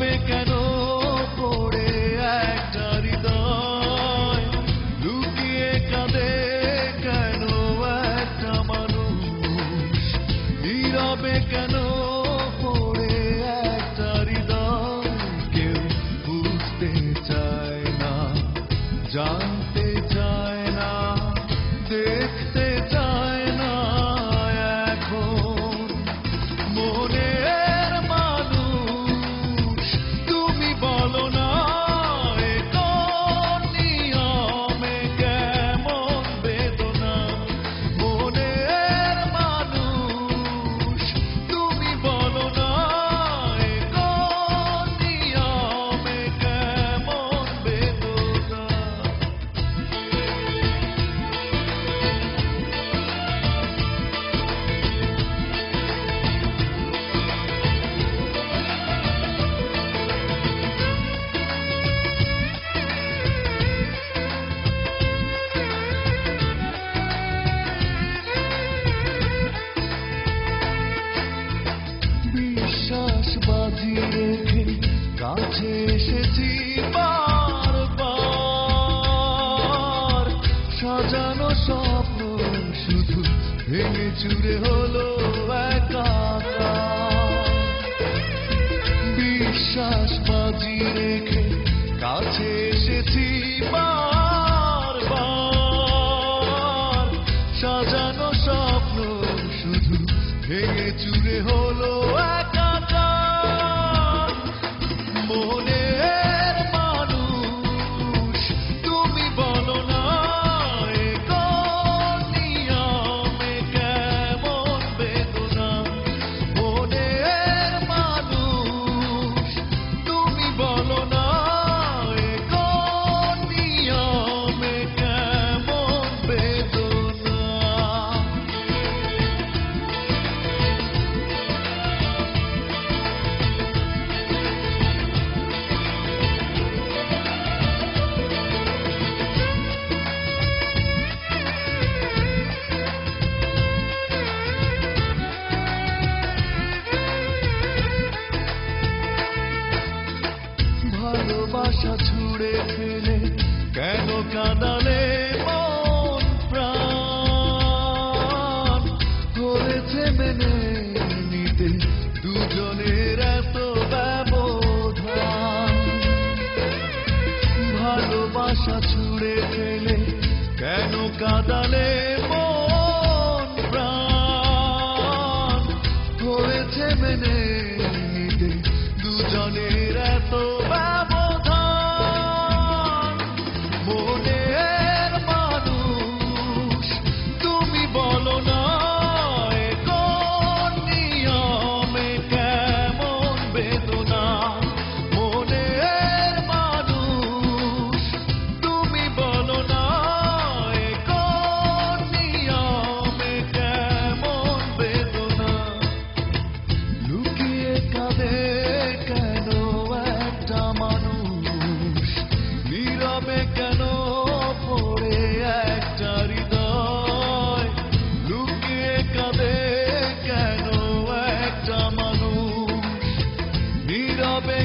নীরবে কেন পড়ে একটা হৃদয় লুকিয়ে কাঁদে কেন একটা মানুষ নীরবে কেন পড়ে একটা হৃদয় কেউ বুঝতে চায় না জানতে চায় না দেখতে চায় না এখন মনের মানুষ তুমি বলো না এ কোন নিয়মে কেমন বেদনা মনের মানুষ তুমি বলো না এ কোন নিয়মে কেমন বেদনা বিশ্বাস বাজি রেখে কাছে এসেছি বারবার সাজানো স্বপ্ন শুধু ভেঙে চুরে হলো একাকার বিশ্বাস বাজি রেখে কাছে এসেছি বারবার সাজানো স্বপ্ন শুধু ভেঙে চুরে হলো একাকার মনের মানুষ তুমি বলো না এ কোন নিয়মে কেমন বেদনা মনের মানুষ তুমি বলো না এ কোন নিয়মে কেমন বেদনা ভালোবাসা ছুড়ে ফেলে কেন কাঁদালে মন প্রাণ হয়েছে মেনে নিতে দুজনের এত ব্যবধান ভালোবাসা ছুড়ে ফেলে কেন কাঁদালে মন প্রাণ হয়েছে মেনে নিতে দুজনের এত ব্যবধান মনের মানুষ তুমি বলো না এ কোন নিয়মে কেমন বেদনা মনের মানুষ তুমি বলো না এ কোন নিয়মে কেমন বেদনা লুকিয়ে কাঁদে কেন একটা মানুষ নীরবে কেন পড়ে একটা হৃদয় লুকিয়ে কাঁদে কেন একটা মানুষ নীরবে